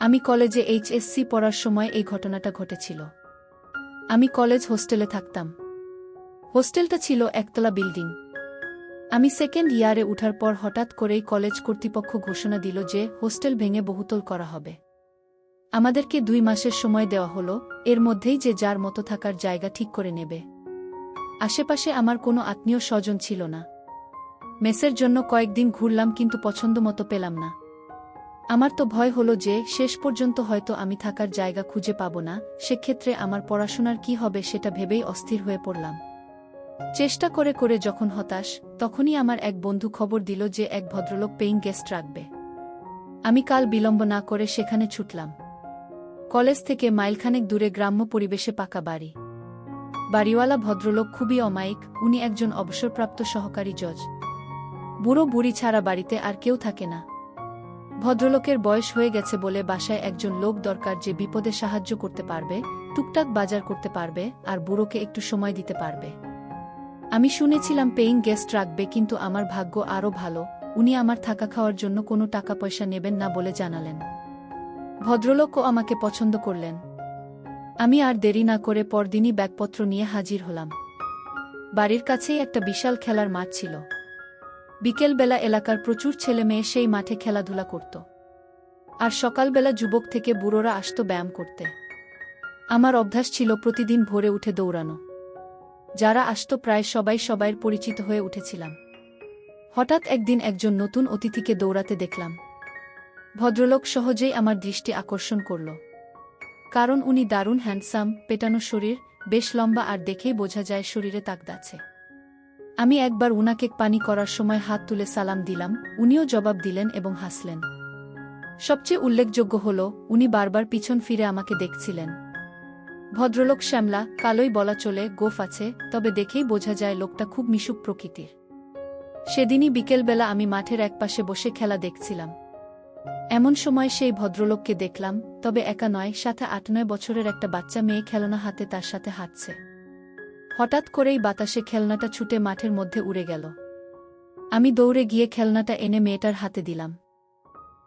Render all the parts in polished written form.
আমি কলেজে এইচএসসি পড়ার সময় এই ঘটনাটা ঘটেছিল। আমি কলেজ হোস্টেলে থাকতাম। হোস্টেলটা ছিল একতলা বিল্ডিং। আমি সেকেন্ড ইয়ারে উঠার পর হঠাৎ করেই কলেজ কর্তৃপক্ষ ঘোষণা দিল যে হোস্টেল ভেঙে বহুতল করা হবে। আমাদেরকে 2 মাসের সময় দেওয়া হলো, এর মধ্যেই যে যার মতো থাকার জায়গা ঠিক করে নেবে। আশেপাশে আমার কোনো আত্মীয় স্বজন ছিল না। মেসের জন্য কয়েকদিন ঘুরলাম কিন্তু পছন্দ মতো পেলাম না। আমার তো ভয় হলো যে শেষ পর্যন্ত হয়তো আমি থাকার জায়গা খুঁজে পাব না, সেক্ষেত্রে আমার পড়াশোনার কি হবে সেটা ভেবেই অস্থির হয়ে পড়লাম। চেষ্টা করে করে যখন হতাশ, তখনই আমার এক বন্ধু খবর দিল যে এক ভদ্রলোক পেইং গেস্ট রাখবে। আমি কাল বিলম্ব না করে সেখানে ছুটলাম। কলেজ থেকে মাইলখানেক দূরে গ্রাম্য পরিবেশে পাকা বাড়ি। বাড়িওয়ালা ভদ্রলোক খুবই অমায়িক, উনি একজন অবসরপ্রাপ্ত সহকারী জজ। বুড়ো বুড়ি ছাড়া বাড়িতে আর কেউ থাকে না। ভদ্রলোকের বয়স হয়ে গেছে বলে বাসায় একজন লোক দরকার যে বিপদে সাহায্য করতে পারবে, টুকটাক বাজার করতে পারবে আর বুড়োকে একটু সময় দিতে পারবে। আমি শুনেছিলাম পেইং গেস্ট রাখবে, কিন্তু আমার ভাগ্য আরও ভালো, উনি আমার থাকা খাওয়ার জন্য কোনো টাকা পয়সা নেবেন না বলে জানালেন। ভদ্রলোকও আমাকে পছন্দ করলেন। আমি আর দেরি না করে পরদিনই ব্যাগপত্র নিয়ে হাজির হলাম। বাড়ির কাছেই একটা বিশাল খেলার মাঠ ছিল। বিকেলবেলা এলাকার প্রচুর ছেলে মেয়ে সেই মাঠে খেলাধুলা করত। আর সকালবেলা যুবক থেকে বুড়োরা আসত ব্যায়াম করতে। আমার অভ্যাস ছিল প্রতিদিন ভোরে উঠে দৌড়ানো। যারা আসত প্রায় সবাই সবাইয়ের পরিচিত হয়ে উঠেছিলাম। হঠাৎ একদিন একজন নতুন অতিথিকে দৌড়াতে দেখলাম। ভদ্রলোক সহজেই আমার দৃষ্টি আকর্ষণ করল। কারণ উনি দারুণ হ্যান্ডসাম, পেটানো শরীর, বেশ লম্বা আর দেখেই বোঝা যায় শরীরে তাকত আছে। আমি একবার উনাকে পানি করার সময় হাত তুলে সালাম দিলাম, উনিও জবাব দিলেন এবং হাসলেন। সবচেয়ে উল্লেখযোগ্য হল উনি বারবার পিছন ফিরে আমাকে দেখছিলেন। ভদ্রলোক শ্যামলা, কালোই বলা চলে, গোঁফ আছে, তবে দেখেই বোঝা যায় লোকটা খুব মিশুক প্রকৃতির। সেদিনই বিকেলবেলা আমি মাঠের একপাশে বসে খেলা দেখছিলাম। এমন সময় সেই ভদ্রলোককে দেখলাম, তবে একা নয়, সাথে 8-9 বছরের একটা বাচ্চা মেয়ে খেলনা হাতে তার সাথে হাঁটছে। হঠাৎ করেই বাতাসে খেলনাটা ছুটে মাঠের মধ্যে উড়ে গেল। আমি দৌড়ে গিয়ে খেলনাটা এনে মেয়েটার হাতে দিলাম।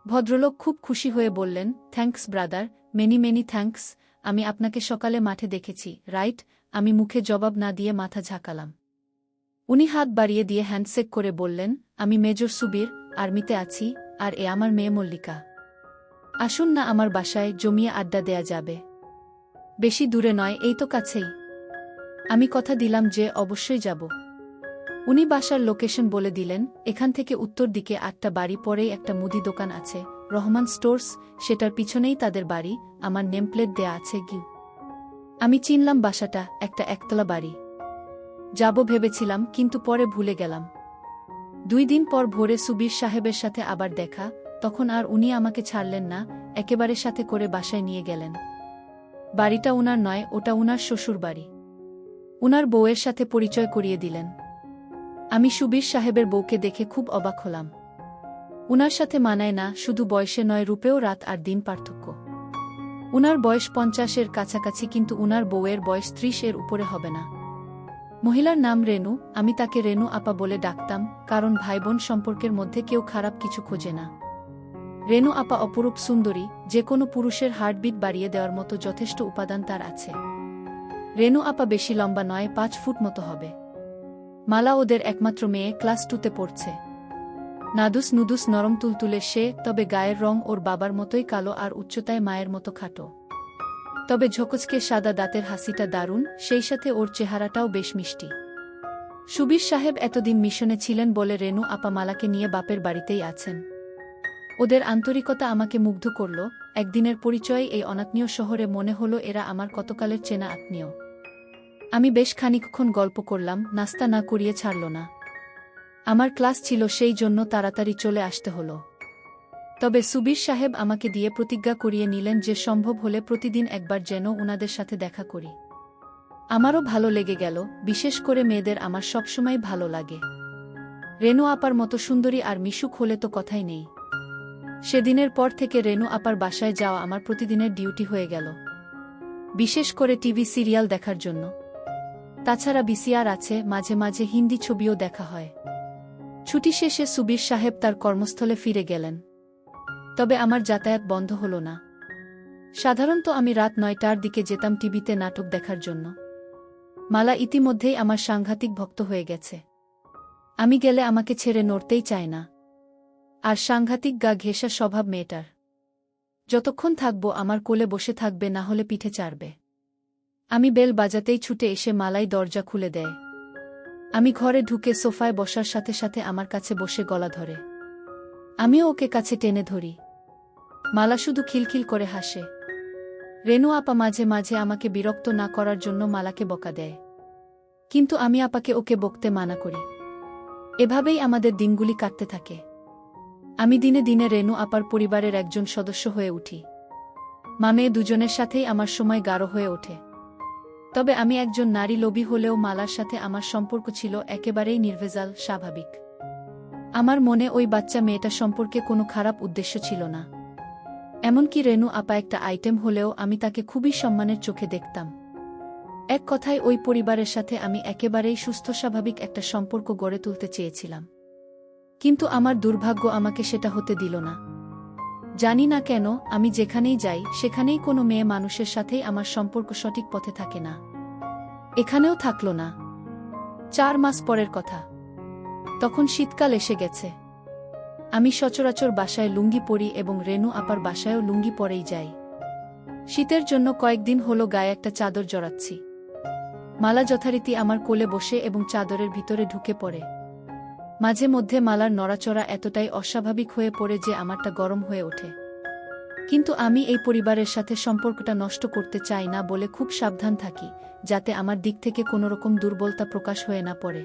ভদ্রলোক খুব খুশি হয়ে বললেন, thanks brother, many many thanks, আমি আপনাকে সকালে মাঠে দেখেছি, রাইট? আমি মুখে জবাব না দিয়ে মাথা ঝাঁকালাম। উনি হাত বাড়িয়ে দিয়ে হ্যান্ডশেক করে বললেন, আমি মেজর সুবীর, আর্মিতে আছি, আর এ আমার মেয়ে মল্লিকা। আসুন না আমার বাসায়, জমিয়ে আড্ডা দেয়া যাবে। বেশি দূরে নয়, এই তো কাছেই। আমি কথা দিলাম যে অবশ্যই যাব। উনি বাসার লোকেশন বলে দিলেন, এখান থেকে উত্তর দিকে 8টা বাড়ি পরেই একটা মুদি দোকান আছে, রহমান স্টোর্স, সেটার পিছনেই তাদের বাড়ি, আমার নেমপ্লেট দেয়া আছে গিউ। আমি চিনলাম বাসাটা, একটা একতলা বাড়ি। যাব ভেবেছিলাম, কিন্তু পরে ভুলে গেলাম। 2 দিন পর ভোরে সুবীর সাহেবের সাথে আবার দেখা, তখন আর উনি আমাকে ছাড়লেন না, একেবারে সাথে করে বাসায় নিয়ে গেলেন। বাড়িটা উনার নয়, ওটা উনার শ্বশুর বাড়ি। উনার বউয়ের সাথে পরিচয় করিয়ে দিলেন। আমি সুবীর সাহেবের বউকে দেখে খুব অবাক হলাম। উনার সাথে মানায় না, শুধু বয়সে নয়, রূপেও রাত আর দিন পার্থক্য। উনার বয়স 50-এর কাছাকাছি, কিন্তু উনার বউয়ের বয়স 30-এর উপরে হবে না। মহিলার নাম রেনু, আমি তাকে রেনু আপা বলে ডাকতাম, কারণ ভাইবোন সম্পর্কের মধ্যে কেউ খারাপ কিছু খোঁজে না। রেনু আপা অপরূপ সুন্দরী, যে কোনো পুরুষের হার্টবিট বাড়িয়ে দেওয়ার মতো যথেষ্ট উপাদান তার আছে। রেনু আপা বেশি লম্বা নয়, 5 ফুট মতো হবে। মালা ওদের একমাত্র মেয়ে, ক্লাস 2-তে পড়ছে। নাদুস নুদুস নরম তুলতুলে সে, তবে গায়ের রং ওর বাবার মতোই কালো আর উচ্চতায় মায়ের মতো খাটো। তবে ঝকঝকে সাদা দাঁতের হাসিটা দারুণ, সেই সাথে ওর চেহারাটাও বেশ মিষ্টি। সুবীর সাহেব এতদিন মিশনে ছিলেন বলে রেনু আপা মালাকে নিয়ে বাপের বাড়িতেই আছেন। ওদের আন্তরিকতা আমাকে মুগ্ধ করল। একদিনের পরিচয়ে এই অনাত্মীয় শহরে মনে হলো এরা আমার কতকালের চেনা আত্মীয়। আমি বেশ খানিকক্ষণ গল্প করলাম, নাস্তা না করিয়ে ছাড়ল না। আমার ক্লাস ছিল, সেই জন্য তাড়াতাড়ি চলে আসতে হলো। তবে সুবীর সাহেব আমাকে দিয়ে প্রতিজ্ঞা করিয়ে নিলেন যে সম্ভব হলে প্রতিদিন একবার যেন উনাদের সাথে দেখা করি। আমারও ভালো লেগে গেল, বিশেষ করে মেয়েদের আমার সবসময় ভালো লাগে। রেনু আপার মতো সুন্দরী আর মিশুক হলে তো কথাই নেই। সেদিনের পর থেকে রেনু আপার বাসায় যাওয়া আমার প্রতিদিনের ডিউটি হয়ে গেল, বিশেষ করে টিভি সিরিয়াল দেখার জন্য। তাছাড়া ভিসিআর আছে, মাঝে মাঝে হিন্দি ছবিও দেখা হয়। ছুটি শেষে সুবীর সাহেব তার কর্মস্থলে ফিরে গেলেন। তবে আমার যাতায়াত বন্ধ হল না। সাধারণত আমি রাত 9টার দিকে যেতাম টিভিতে নাটক দেখার জন্য। মালা ইতিমধ্যেই আমার সাংঘাতিক ভক্ত হয়ে গেছে। আমি গেলে আমাকে ছেড়ে নড়তেই চায় না। আর সাংঘাতিক গা ঘেঁষা স্বভাব মেয়েটার। যতক্ষণ থাকব আমার কোলে বসে থাকবে, না হলে পিঠে চাড়বে। আমি বেল বাজাতেই ছুটে এসে মালাই দরজা খুলে দেয়। আমি ঘরে ঢুকে সোফায় বসার সাথে সাথে আমার কাছে বসে গলা ধরে। আমিও ওকে কাছে টেনে ধরি। মালা শুধু খিলখিল করে হাসে। রেনু আপা মাঝে মাঝে আমাকে বিরক্ত না করার জন্য মালাকে বকা দেয়, কিন্তু আমি আপাকে ওকে বকতে মানা করি। এভাবেই আমাদের দিনগুলি কাটতে থাকে। আমি দিনে দিনে রেনু আপার পরিবারের একজন সদস্য হয়ে উঠি। মেয়ে দুজনের সাথেই আমার সময় গাঢ় হয়ে ওঠে। তবে আমি একজন নারী লোভী হলেও মালার সাথে আমার সম্পর্ক ছিল একেবারেই নির্ভেজাল, স্বাভাবিক। আমার মনে ওই বাচ্চা মেয়েটা সম্পর্কে কোনো খারাপ উদ্দেশ্য ছিল না। এমনকি রেনু আপা একটা আইটেম হলেও আমি তাকে খুবই সম্মানের চোখে দেখতাম। এক কথায় ওই পরিবারের সাথে আমি একেবারেই সুস্থ স্বাভাবিক একটা সম্পর্ক গড়ে তুলতে চেয়েছিলাম। কিন্তু আমার দুর্ভাগ্য আমাকে সেটা হতে দিল না। জানি না কেন, আমি যেখানেই যাই সেখানেই কোনো মেয়ে মানুষের সাথেই আমার সম্পর্ক সঠিক পথে থাকে না। এখানেও থাকল না। 4 মাস পরের কথা। তখন শীতকাল এসে গেছে। আমি সচরাচর বাসায় লুঙ্গি পরি এবং রেনু আপার বাসায়ও লুঙ্গি পরেই যাই। শীতের জন্য কয়েকদিন হলো গায়ে একটা চাদর জড়াচ্ছি। মালা যথারীতি আমার কোলে বসে এবং চাদরের ভিতরে ঢুকে পড়ে। মাঝে মধ্যে মালার নড়াচড়া এতটাই অস্বাভাবিক হয়ে পড়ে যে আমারটা গরম হয়ে ওঠে। কিন্তু আমি এই পরিবারের সাথে সম্পর্কটা নষ্ট করতে চাই না বলে খুব সাবধান থাকি, যাতে আমার দিক থেকে কোনোরকম দুর্বলতা প্রকাশ হয়ে না পড়ে।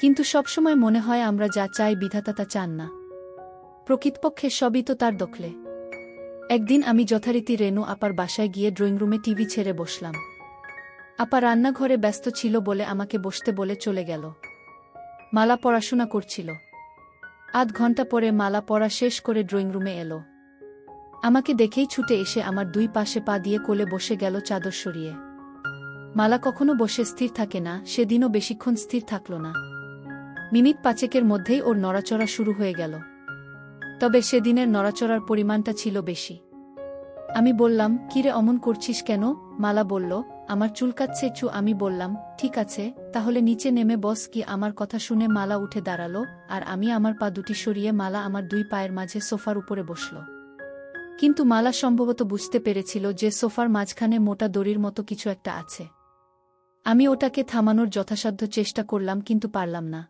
কিন্তু সবসময় মনে হয় আমরা যা চাই বিধাতা তা চান না। প্রকৃতপক্ষে সবই তো তার দখলে। একদিন আমি যথারীতি রেনু আপার বাসায় গিয়ে ড্রয়িং রুমে টিভি ছেড়ে বসলাম। আপা রান্নাঘরে ব্যস্ত ছিল বলে আমাকে বসতে বলে চলে গেল। মালা পড়াশোনা করছিল। আধ ঘন্টা পরে মালা পড়া শেষ করে ড্রয়িং রুমে এলো। আমাকে দেখেই ছুটে এসে আমার 2 পাশে পা দিয়ে কোলে বসে গেল চাদর সরিয়ে। মালা কখনো বসে স্থির থাকে না, সেদিনও বেশিক্ষণ স্থির থাকল না। মিনিট 5 মধ্যেই ওর নড়াচড়া শুরু হয়ে গেল। তবে সেদিনের নড়াচড়ার পরিমাণটা ছিল বেশি। আমি বললাম, কিরে অমন করছিস কেন? মালা বলল, আমার চুলকাচ্ছে চু। আমি বললাম, ঠিক আছে, তাহলে নিচে নেমে বস। কি আমার কথা শুনে মালা উঠে দাঁড়ালো, আর আমি আমার পা দুটি সরিয়ে মালা আমার 2 পায়ের মাঝে সোফার উপরে বসল। কিন্তু মালা সম্ভবত বুঝতে পেরেছিল যে সোফার মাঝখানে মোটা দড়ির মতো কিছু একটা আছে। আমি ওটাকে থামানোর যথাসাধ্য চেষ্টা করলাম, কিন্তু পারলাম না।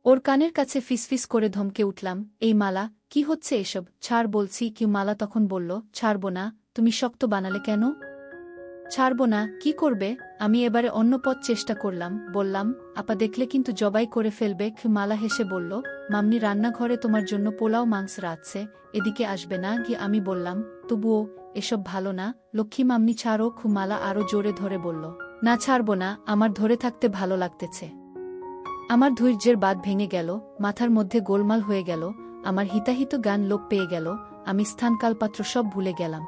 ওর কানের কাছে ফিসফিস করে ধমকে উঠলাম, এই মালা, কি হচ্ছে এসব? ছাড় বলছি। কি? মালা তখন বলল, ছাড়ব না। তুমি শক্ত বানালে কেন? ছাড়ব না। কি করবে? আমি এবারে অন্য পথ চেষ্টা করলাম। বললাম, আপা দেখলে কিন্তু জবাই করে ফেলবে। মালা হেসে বলল, মামনি রান্নাঘরে তোমার জন্য পোলাও মাংস রাঁধছে, এদিকে আসবে না? গিয়ে আমি বললাম, তবুও এসব ভালো না লক্ষ্মী মামনি, ছাড়ো। মালা আরও জোরে ধরে বলল, না ছাড়ব না, আমার ধরে থাকতে ভালো লাগতেছে। আমার ধৈর্যের বাঁধ ভেঙে গেল, মাথার মধ্যে গোলমাল হয়ে গেল, আমার হিতাহিত গান লোপ পেয়ে গেল। আমি স্থানকালপাত্র সব ভুলে গেলাম।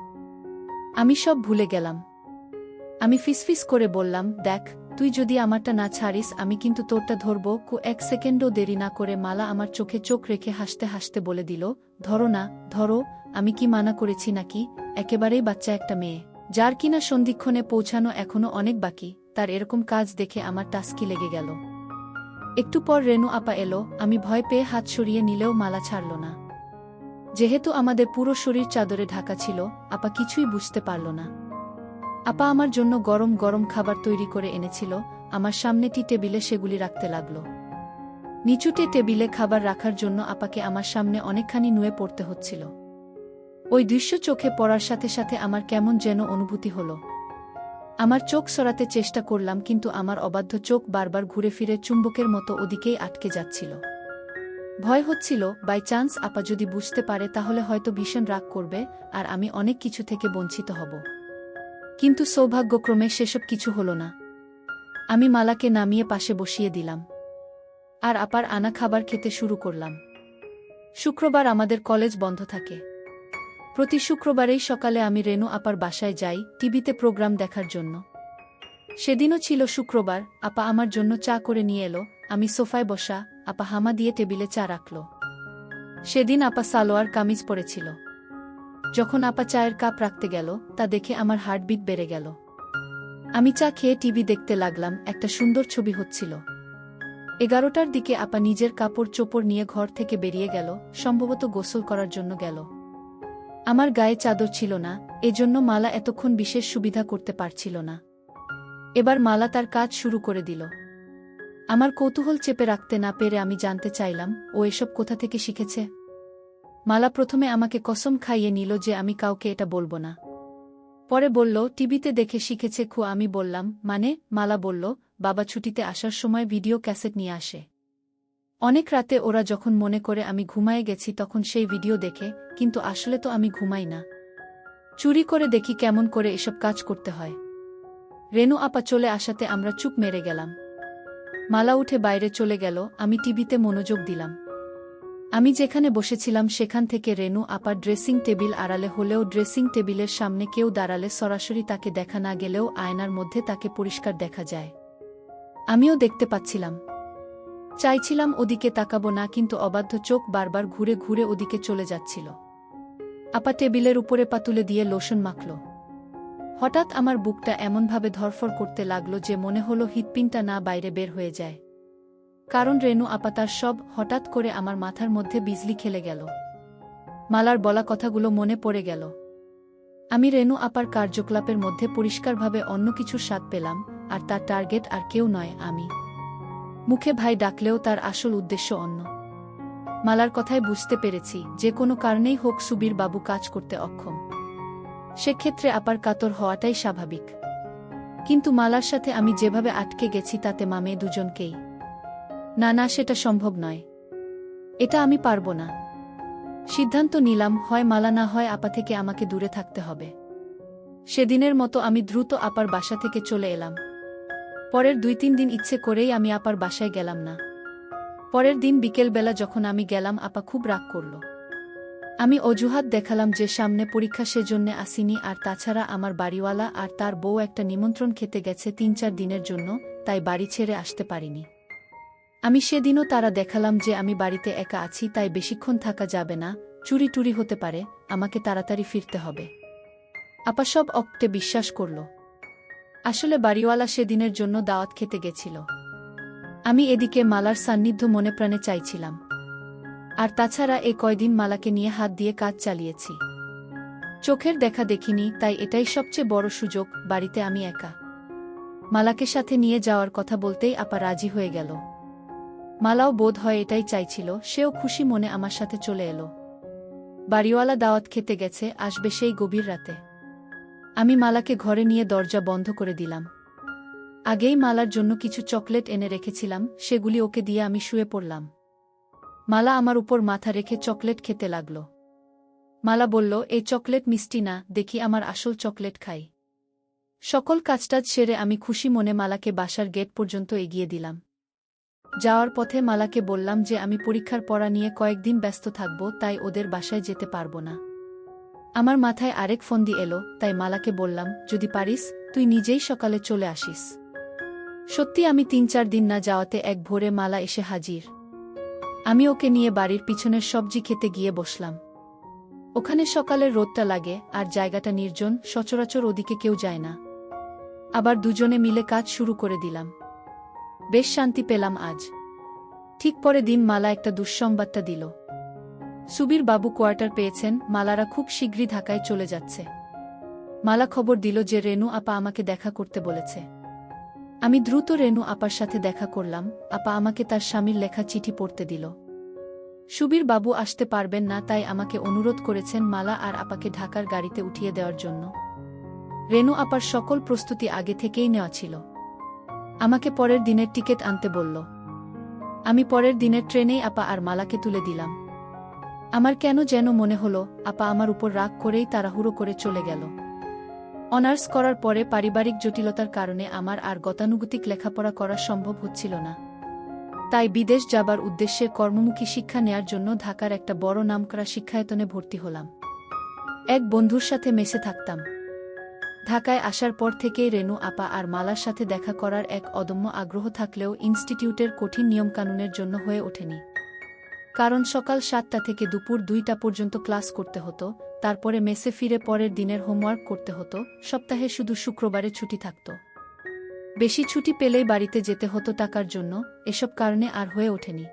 আমি ফিসফিস করে বললাম, দেখ, তুই যদি আমারটা না ছাড়িস আমি কিন্তু তোরটা ধরব। 1 সেকেন্ডও দেরি না করে মালা আমার চোখে চোখ রেখে হাসতে হাসতে বলে দিল, ধরো না, ধরো। আমি কি মানা করেছি নাকি? একেবারেই বাচ্চা একটা মেয়ে, যার কিনা সন্ধিক্ষণে পৌঁছানো এখনো অনেক বাকি, তার এরকম কাজ দেখে আমার টাস্কি লেগে গেল। একটু পর রেনু আপা এলো। আমি ভয় পেয়ে হাত সরিয়ে নিলেও মালা ছাড়ল না। যেহেতু আমাদের পুরো শরীর চাদরে ঢাকা ছিল, আপা কিছুই বুঝতে পারল না। আপা আমার জন্য গরম গরম খাবার তৈরি করে এনেছিল। আমার সামনে টেবিলে সেগুলি রাখতে লাগল। নিচুটে টেবিলে খাবার রাখার জন্য আপাকে আমার সামনে অনেকখানি নুয়ে পড়তে হচ্ছিল। ওই দৃশ্য চোখে পড়ার সাথে সাথে আমার কেমন যেন অনুভূতি হলো। আমার চোখ সরাতে চেষ্টা করলাম, কিন্তু আমার অবাধ্য চোখ বারবার ঘুরে ফিরে চুম্বকের মতো ওদিকেই আটকে যাচ্ছিল। ভয় হচ্ছিল, বাই চান্স আপা যদি বুঝতে পারে তাহলে হয়তো ভীষণ রাগ করবে, আর আমি অনেক কিছু থেকে বঞ্চিত হব। কিন্তু সৌভাগ্যক্রমে সেসব কিছু হলো না। আমি মালাকে নামিয়ে পাশে বসিয়ে দিলাম, আর আপার আনা খাবার খেতে শুরু করলাম। শুক্রবার আমাদের কলেজ বন্ধ থাকে। প্রতি শুক্রবারেই সকালে আমি রেনু আপার বাসায় যাই টিভিতে প্রোগ্রাম দেখার জন্য। সেদিনও ছিল শুক্রবার। আপা আমার জন্য চা করে নিয়ে এলো। আমি সোফায় বসা, আপা হামা দিয়ে টেবিলে চা রাখল। সেদিন আপা সালোয়ার কামিজ পরেছিল। যখন আপা চায়ের কাপ রাখতে গেল তা দেখে আমার হার্টবিট বেড়ে গেল। আমি চা খেয়ে টিভি দেখতে লাগলাম, একটা সুন্দর ছবি হচ্ছিল। 11টার দিকে আপা নিজের কাপড় চোপড় নিয়ে ঘর থেকে বেরিয়ে গেল, সম্ভবত গোসল করার জন্য গেল। আমার গায়ে চাদর ছিল না, এজন্য মালা এতক্ষণ বিশেষ সুবিধা করতে পারছিল না। এবার মালা তার কাজ শুরু করে দিল। আমার কৌতূহল চেপে রাখতে না পেরে আমি জানতে চাইলাম, ও এসব কোথা থেকে শিখেছে। মালা প্রথমে আমাকে কসম খাইয়ে নিল যে আমি কাউকে এটা বলবো না। পরে বলল টিভিতে দেখে শিখেছে। আমি বললাম মানে? মালা বলল বাবা ছুটিতে আসার সময় ভিডিও ক্যাসেট নিয়ে আসে। অনেক রাতে ওরা যখন মনে করে আমি ঘুমায়ে গেছি তখন সেই ভিডিও দেখে, কিন্তু আসলে তো আমি ঘুমাই না। চুরি করে দেখি কেমন করে এসব কাজ করতে হয়। রেনু আপা চলে আসাতে আমরা চুপ মেরে গেলাম। মালা উঠে বাইরে চলে গেল, আমি টিভিতে মনোযোগ দিলাম। আমি যেখানে বসেছিলাম সেখান থেকে রেনু আপার ড্রেসিং টেবিল আড়ালে হলেও ড্রেসিং টেবিলের সামনে কেউ দাঁড়ালে সরাসরি তাকে দেখা না গেলেও আয়নার মধ্যে তাকে পরিষ্কার দেখা যায়। আমিও দেখতে পাচ্ছিলাম। চাইছিলাম ওদিকে তাকাবো না, কিন্তু অবাধ্য চোখ বারবার ঘুরে ঘুরে ওদিকে চলে যাচ্ছিল। আপা টেবিলের উপরে পা তুলে দিয়ে লোশন মাখল। হঠাৎ আমার বুকটা এমনভাবে ধরফর করতে লাগলো যে মনে হলো হৃৎপিণ্ডটা না বাইরে বের হয়ে যায়। কারণ রেনু আপা তার সব হঠাৎ করে আমার মাথার মধ্যে বিজলি খেলে গেল। মালার বলা কথাগুলো মনে পড়ে গেল। আমি রেনু আপার কার্যকলাপের মধ্যে পরিষ্কারভাবে অন্য কিছুর স্বাদ পেলাম, আর তার টার্গেট আর কেউ নয়, আমি। মুখে ভাই ডাকলেও তার আসল উদ্দেশ্য অন্য। মালার কথায় বুঝতে পেরেছি যে কোনো কারণেই হোক সুবীর বাবু কাজ করতে অক্ষম। সেক্ষেত্রে আপার কাতর হওয়াটাই স্বাভাবিক। কিন্তু মালার সাথে আমি যেভাবে আটকে গেছি তাতে মামে দুজনকেই। না না, সেটা সম্ভব নয়। এটা আমি পারব না। সিদ্ধান্ত নিলাম, হয় মালা না হয় আপা থেকে আমাকে দূরে থাকতে হবে। সেদিনের মতো আমি দ্রুত আপার বাসা থেকে চলে এলাম। পরের 2-3 দিন ইচ্ছে করেই আমি আপার বাসায় গেলাম না। পরের দিন বিকেলবেলা যখন আমি গেলাম আপা খুব রাগ করল। আমি অজুহাত দেখালাম যে সামনে পরীক্ষা, সেজন্যে আসিনি, আর তাছাড়া আমার বাড়িওয়ালা আর তার বউ একটা নিমন্ত্রণ খেতে গেছে 3-4 দিনের জন্য, তাই বাড়ি ছেড়ে আসতে পারিনি। আমি সেদিনও তারা দেখালাম যে আমি বাড়িতে একা আছি, তাই বেশিক্ষণ থাকা যাবে না, চুরি টুরি হতে পারে, আমাকে তাড়াতাড়ি ফিরতে হবে। আপা সব অক্টে বিশ্বাস করল। আসলে বাড়িওয়ালা সেদিনের জন্য দাওয়াত খেতে গেছিল। আমি এদিকে মালার সান্নিধ্য মনে প্রাণে চাইছিলাম। আর তাছাড়া এ কয়দিন মালাকে নিয়ে হাত দিয়ে কাজ চালিয়েছি। চোখের দেখা দেখিনি, তাই এটাই সবচেয়ে বড় সুযোগ, বাড়িতে আমি একা। মালাকে সাথে নিয়ে যাওয়ার কথা বলতেই আপা রাজি হয়ে গেল। মালাও বোধ হয় এটাই চাইছিল, সেও খুশি মনে আমার সাথে চলে এলো। বাড়িওয়ালা দাওয়াত খেতে গেছে, আসবে সেই গভীর রাতে। আমি মালাকে ঘরে নিয়ে দরজা বন্ধ করে দিলাম। আগেই মালার জন্য কিছু চকলেট এনে রেখেছিলাম, সেগুলি ওকে দিয়ে আমি শুয়ে পড়লাম। মালা আমার উপর মাথা রেখে চকলেট খেতে লাগল। মালা বলল, এই চকলেট মিষ্টি না, দেখি আমার আসল চকলেট খাই। সকল কাজটাজ সেরে আমি খুশি মনে মালাকে বাসার গেট পর্যন্ত এগিয়ে দিলাম। যাওয়ার পথে মালাকে বললাম যে আমি পরীক্ষার পড়া নিয়ে কয়েকদিন ব্যস্ত থাকব, তাই ওদের বাসায় যেতে পারব না। আমার মাথায় আরেক ফন্দি এলো, তাই মালাকে বললাম, যদি পারিস তুই নিজেই সকালে চলে আসিস। সত্যি আমি 3-4 দিন না যাওয়াতে এক ভোরে মালা এসে হাজির। আমি ওকে নিয়ে বাড়ির পিছনের সবজি খেতে গিয়ে বসলাম। ওখানে সকালের রোদটা লাগে, আর জায়গাটা নির্জন, সচরাচর ওদিকে কেউ যায় না। আবার দুজনে মিলে কাজ শুরু করে দিলাম। বেশ শান্তি পেলাম আজ। ঠিক পরে দিন মালা একটা দুঃসংবাদটা দিল। সুবীর বাবু কোয়ার্টার পেয়েছেন, মালারা খুব শীঘ্রই ঢাকায় চলে যাচ্ছে। মালা খবর দিল যে রেনু আপা আমাকে দেখা করতে বলেছে। আমি দ্রুত রেনু আপার সাথে দেখা করলাম। আপা আমাকে তার স্বামীর লেখা চিঠি পড়তে দিল। সুবীর বাবু আসতে পারবেন না, তাই আমাকে অনুরোধ করেছেন মালা আর আপাকে ঢাকার গাড়িতে উঠিয়ে দেওয়ার জন্য। রেনু আপার সকল প্রস্তুতি আগে থেকেই নেওয়া ছিল। আমাকে পরের দিনের টিকিট আনতে বলল। আমি পরের দিনের ট্রেনেই আপা আর মালাকে তুলে দিলাম। আমার কেন যেন মনে হলো আপা আমার উপর রাগ করেই তাড়াহুড়ো করে চলে গেল। অনার্স করার পরে পারিবারিক জটিলতার কারণে আমার আর গতানুগতিক লেখাপড়া করা সম্ভব হচ্ছিল না। তাই বিদেশ যাবার উদ্দেশ্যে কর্মমুখী শিক্ষা নেয়ার জন্য ঢাকার একটা বড় নামকরা শিক্ষায়তনে ভর্তি হলাম। এক বন্ধুর সাথে মেসে থাকতাম। ঢাকায় আসার পর থেকেই রেনু আপা আর মালার সাথে দেখা করার এক অদম্য আগ্রহ থাকলেও ইনস্টিটিউটের কঠিন নিয়মকানুনের জন্য হয়ে ওঠেনি। কারণ সকাল 7টা থেকে দুপুর 2টা পর্যন্ত ক্লাস করতে হতো, তারপরে মেসে ফিরে পরের দিনের হোমওয়ার্ক করতে হতো, সপ্তাহে শুধু শুক্রবারে ছুটি থাকত। বেশি ছুটি পেলেই বাড়িতে যেতে হতো টাকার জন্য, এসব কারণে আর হয়ে ওঠেনি।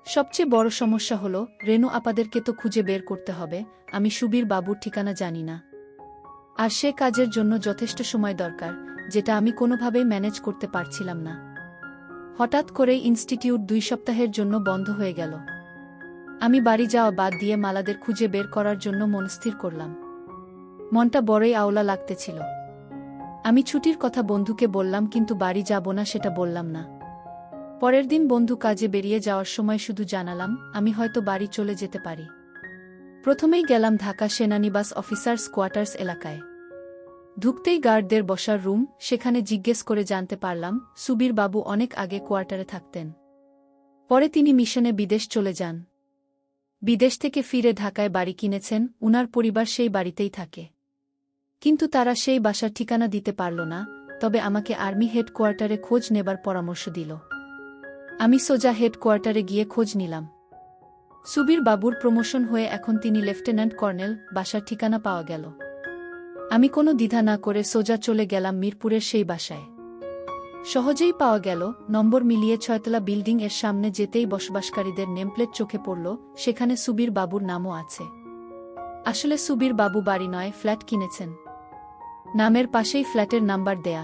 সবচেয়ে বড় সমস্যা হলো, রেনু আপাদেরকে তো খুঁজে বের করতে হবে, আমি সুবীর বাবুর ঠিকানা জানি না। আর সে কাজের জন্য যথেষ্ট সময় দরকার, যেটা আমি কোনোভাবেই ম্যানেজ করতে পারছিলাম না। হঠাৎ করেই ইনস্টিটিউট 2 সপ্তাহের জন্য বন্ধ হয়ে গেল। আমি বাড়ি যাওয়া বাদ দিয়ে মালাদের খুঁজে বের করার জন্য মনস্থির করলাম। মনটা বড়ই আওলা লাগতেছিল। আমি ছুটির কথা বন্ধুকে বললাম, কিন্তু বাড়ি যাব না সেটা বললাম না। পরের দিন বন্ধু কাজে বেরিয়ে যাওয়ার সময় শুধু জানালাম, আমি হয়তো বাড়ি চলে যেতে পারি। প্রথমেই গেলাম ঢাকা সেনানিবাস অফিসার্স কোয়ার্টার্স এলাকায়। ঢুকতেই গার্ডদের বসার রুম, সেখানে জিজ্ঞেস করে জানতে পারলাম সুবীর বাবু অনেক আগে কোয়ার্টারে থাকতেন। পরে তিনি মিশনে বিদেশ চলে যান। বিদেশ থেকে ফিরে ঢাকায় বাড়ি কিনেছেন, উনার পরিবার সেই বাড়িতেই থাকে। কিন্তু তারা সেই বাসার ঠিকানা দিতে পারল না, তবে আমাকে আর্মি হেডকোয়ার্টারে খোঁজ নেবার পরামর্শ দিল। আমি সোজা হেডকোয়ার্টারে গিয়ে খোঁজ নিলাম। সুবীর বাবুর প্রমোশন হয়ে এখন তিনি লেফটেন্যান্ট কর্নেল, বাসার ঠিকানা পাওয়া গেল। আমি কোনো দ্বিধা না করে সোজা চলে গেলাম মিরপুরের সেই বাসায়। সহজেই পাওয়া গেল, নম্বর মিলিয়ে 6তলা বিল্ডিং এর সামনে যেতেই বসবাসকারীদের নেমপ্লেট চোখে পড়ল, সেখানে সুবীর বাবুর নামও আছে। আসলে সুবীর বাবু বাড়ি নয়, ফ্ল্যাট কিনেছেন। নামের পাশেই ফ্ল্যাটের নাম্বার দেয়া।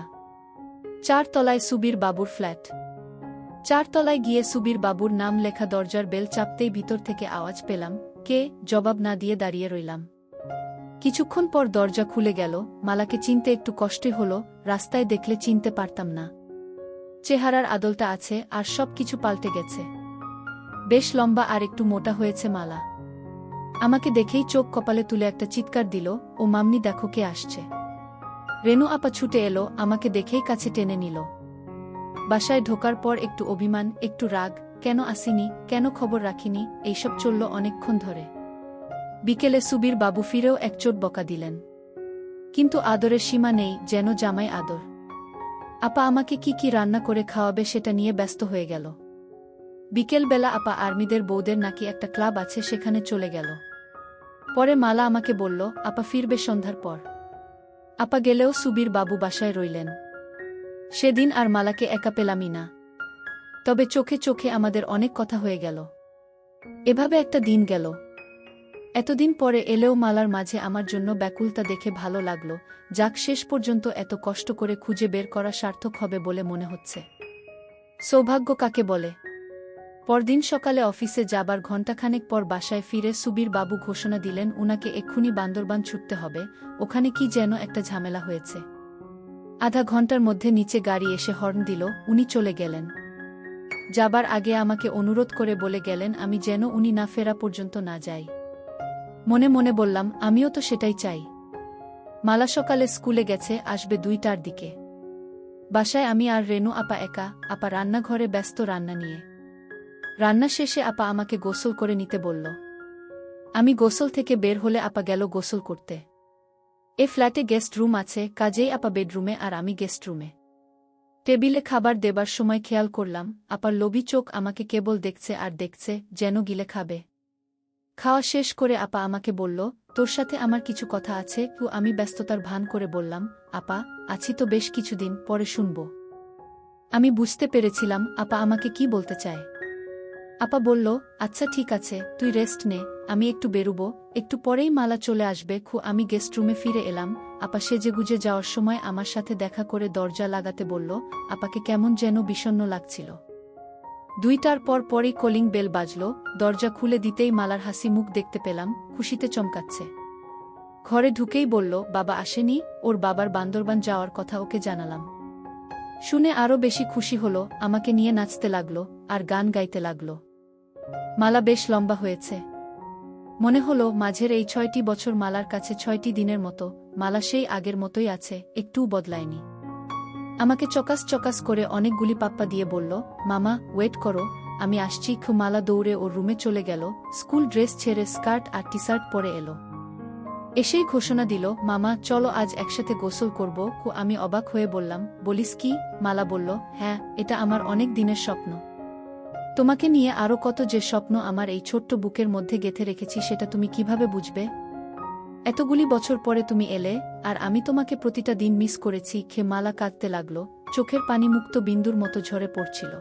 4 তলায় সুবীর বাবুর ফ্ল্যাট। 4 তলায় গিয়ে সুবীর বাবুর নাম লেখা দরজার বেল চাপতেই ভিতর থেকে আওয়াজ পেলাম, কে? জবাব না দিয়ে দাঁড়িয়ে রইলাম। কিছুক্ষণ পর দরজা খুলে গেল। মালাকে চিনতে একটু কষ্টই হলো, রাস্তায় দেখলে চিনতে পারতাম না। চেহারার আদলটা আছে, আর সব কিছু পাল্টে গেছে। বেশ লম্বা আর একটু মোটা হয়েছে মালা। আমাকে দেখেই চোখ কপালে তুলে একটা চিৎকার দিল, ও মাম্মি দেখো কে আসছে। রেনু আপা ছুটে এলো, আমাকে দেখেই কাছে টেনে নিল। বাসায় ঢোকার পর একটু অভিমান, একটু রাগ, কেন আসিনি, কেন খবর রাখিনি, এইসব চলল অনেকক্ষণ ধরে। বিকেলে সুবীর বাবু ফিরেও এক চোট বকা দিলেন। কিন্তু আদরের সীমা নেই, যেন জামাই আদর। আপা আমাকে কি কি রান্না করে খাওয়াবে সেটা নিয়ে ব্যস্ত হয়ে গেল। বিকেলবেলা আপা আর্মিদের বউদের নাকি একটা ক্লাব আছে, সেখানে চলে গেল। পরে মালা আমাকে বলল, আপা ফিরবে সন্ধ্যার পর। আপা গেলেও সুবীর বাবু বাসায় রইলেন। সেদিন আর মালাকে একা পেলামই না। তবে চোখে চোখে আমাদের অনেক কথা হয়ে গেল। এভাবে একটা দিন গেল। এতদিন পরে এলেও মালার মাঝে আমার জন্য ব্যাকুলতা দেখে ভালো লাগলো, যাক শেষ পর্যন্ত এত কষ্ট করে খুঁজে বের করা সার্থক হবে বলে মনে হচ্ছে। সৌভাগ্য কাকে বলে। পরদিন সকালে অফিসে যাবার ঘণ্টাখানেক পর বাসায় ফিরে সুবীর বাবু ঘোষণা দিলেন উনাকে এক্ষুনি বান্দরবান ছুটতে হবে, ওখানে কি যেন একটা ঝামেলা হয়েছে। আধা ঘন্টার মধ্যে নিচে গাড়ি এসে হর্ন দিল, উনি চলে গেলেন। যাবার আগে আমাকে অনুরোধ করে বলে গেলেন আমি যেন উনি না ফেরা পর্যন্ত না যাই। মনে মনে বললাম, আমিও তো সেটাই চাই। মালা সকালে স্কুলে গেছে, আসবে 2টার দিকে। বাসায় আমি আর রেনু আপা একা, আপা রান্নাঘরে ব্যস্ত রান্না নিয়ে। রান্না শেষে আপা আমাকে গোসল করে নিতে বলল। আমি গোসল থেকে বের হলে আপা গেল গোসল করতে। এ ফ্ল্যাটে গেস্ট রুম আছে, কাজেই আপা বেডরুমে আর আমি গেস্ট রুমে। টেবিলে খাবার দেবার সময় খেয়াল করলাম, আপার লোভী চোখ আমাকে কেবল দেখছে আর দেখছে, যেন গিলে খাবে। খাওয়া শেষ করে আপা আমাকে বলল, তোর সাথে আমার কিছু কথা আছে। আমি ব্যস্ততার ভান করে বললাম, আপা আছি তো বেশ কিছুদিন, পরে শুনব। আমি বুঝতে পেরেছিলাম আপা আমাকে কি বলতে চায়। আপা বলল, আচ্ছা ঠিক আছে, তুই রেস্ট নে, আমি একটু বেরুব, একটু পরেই মালা চলে আসবে। আমি গেস্ট রুমে ফিরে এলাম। আপা সেজেগুজে যাওয়ার সময় আমার সাথে দেখা করে দরজা লাগাতে বলল। আপাকে কেমন যেন বিষণ্ণ লাগছিল। 2টার পরই কলিং বেল বাজল। দরজা খুলে দিতেই মালার হাসি মুখ দেখতে পেলাম, খুশিতে চমকাচ্ছে। ঘরে ঢুকেই বলল, বাবা আসেনি, ওর বাবার বান্দরবান যাওয়ার কথা ওকে জানালাম। শুনে আরও বেশি খুশি হলো, আমাকে নিয়ে নাচতে লাগলো আর গান গাইতে লাগলো। মালা বেশ লম্বা হয়েছে। মনে হলো মাঝের এই 6টি বছর মালার কাছে 6টি দিনের মতো। মালা সেই আগের মতোই আছে, একটুও বদলায়নি। আমাকে চকাস চকাস করে অনেকগুলি পাপ্পা দিয়ে বলল, মামা ওয়েট করো, আমি আসছি। মালা দৌড়ে ওর রুমে চলে গেল, স্কুল ড্রেস ছেড়ে স্কার্ট আর টি শার্ট পরে এলো। এসেই ঘোষণা দিল, মামা চলো আজ একসাথে গোসল করব। আমি অবাক হয়ে বললাম, বলিস কি? মালা বলল, হ্যাঁ, এটা আমার অনেক দিনের স্বপ্ন। তোমাকে নিয়ে আরও কত যে স্বপ্ন আমার এই ছোট্ট বুকের মধ্যে গেঁথে রেখেছি সেটা তুমি কিভাবে বুঝবে? এতগুলি বছর পরে তুমি এলে, আর আমি তোমাকে প্রতিটা দিন মিস করেছি। মালা কাঁদতে লাগল, চোখের পানি মুক্ত বিন্দুর মতো ঝরে পড়ছিল।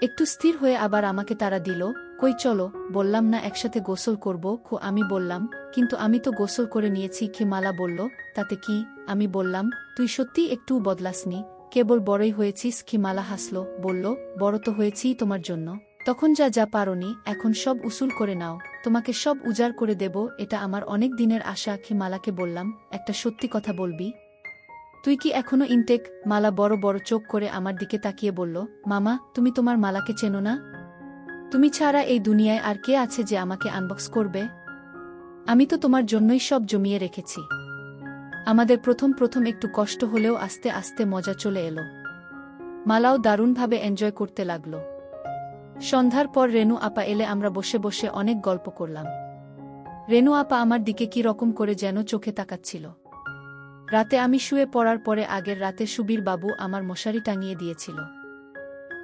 একটু স্থির হয়ে আবার আমাকে তাড়া দিল, কই চলো, বললাম না একসাথে গোসল করব। আমি বললাম, কিন্তু আমি তো গোসল করে নিয়েছি। মালা বলল, তাতে কি? আমি বললাম, তুই সত্যিই একটু বদলাসনি, কেবল বড়ই হয়েছিস। মালা হাসল, বলল, বড় তো হয়েছি তোমার জন্য। তখন যা যা পারোনি, এখন সব উসুল করে নাও, তোমাকে সব উজাড় করে দেব, এটা আমার অনেক দিনের আশা। মালাকে বললাম, একটা সত্যি কথা বলবি? তুই কি এখনো ইনটেক? মালা বড় বড় চোখ করে আমার দিকে তাকিয়ে বলল, মামা, তুমি তোমার মালাকে চেনো না? তুমি ছাড়া এই দুনিয়ায় আর কে আছে যে আমাকে আনবক্স করবে? আমি তো তোমার জন্যই সব জমিয়ে রেখেছি। আমাদের প্রথম প্রথম একটু কষ্ট হলেও আস্তে আস্তে মজা চলে এলো। মালাও দারুণভাবে এনজয় করতে লাগল। সন্ধ্যার পর রেনু আপা এলে আমরা বসে বসে অনেক গল্প করলাম। রেনু আপা আমার দিকে কি রকম করে যেন চোখে তাকাচ্ছিল। রাতে আমি শুয়ে পড়ার পরে আগের রাতে সুবীর বাবু আমার মশারি টাঙিয়ে দিয়েছিল।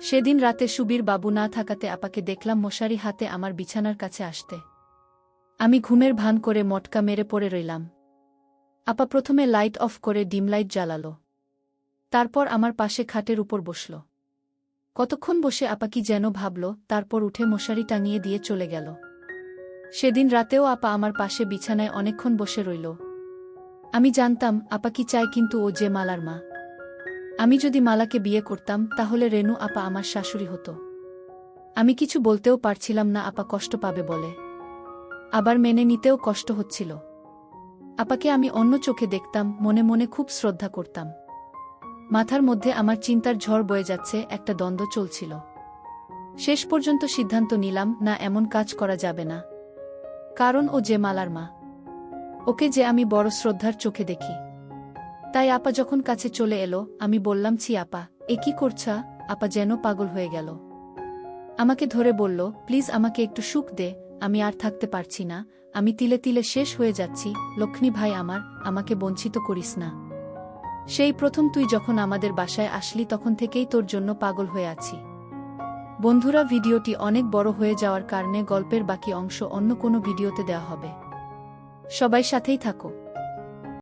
সেদিন রাতে সুবীর বাবু না থাকাতে আপাকে দেখলাম মশারি হাতে আমার বিছানার কাছে আসতে। আমি ঘুমের ভান করে মটকা মেরে পড়ে রইলাম। আপা প্রথমে লাইট অফ করে ডিম লাইট জ্বালালো। তারপর আমার পাশে খাটের উপর বসল। কতক্ষণ বসে আপা কি যেন ভাবল, তারপর উঠে মশারি টাঙিয়ে দিয়ে চলে গেল। সেদিন রাতেও আপা আমার পাশে বিছানায় অনেকক্ষণ বসে রইল। আমি জানতাম আপা কি চায়, কিন্তু ও যে মালার মা। আমি যদি মালাকে বিয়ে করতাম, তাহলে রেনু আপা আমার শাশুড়ি হতো। আমি কিছু বলতেও পারছিলাম না আপা কষ্ট পাবে বলে, আবার মেনে নিতেও কষ্ট হচ্ছিল। আপাকে আমি অন্য চোখে দেখতাম, মনে মনে খুব শ্রদ্ধা করতাম। মাথার মধ্যে আমার চিন্তার ঝড় বয়ে যাচ্ছে, একটা দ্বন্দ্ব চলছিল। শেষ পর্যন্ত সিদ্ধান্ত নিলাম, না, এমন কাজ করা যাবে না। কারণ ও যে মালার মা, ওকে যে আমি বড় শ্রদ্ধার চোখে দেখি। তাই আপা যখন কাছে চলে এলো, আমি বললাম, ছি আপা, এ কি করছা? আপা যেন পাগল হয়ে গেল। আমাকে ধরে বলল, প্লিজ আমাকে একটু সুখ দে, আমি আর থাকতে পারছি না, আমি তিলে তিলে শেষ হয়ে যাচ্ছি। লক্ষ্মী ভাই আমার, আমাকে বঞ্চিত করিস না। সেই প্রথম তুই যখন আমাদের বাসায় আসলি, তখন থেকেই তোর জন্য পাগল হয়ে আছি। বন্ধুরা, ভিডিওটি অনেক বড় হয়ে যাওয়ার কারণে গল্পের বাকি অংশ অন্য কোনো ভিডিওতে দেওয়া হবে। সবাই সাথেই থাকো।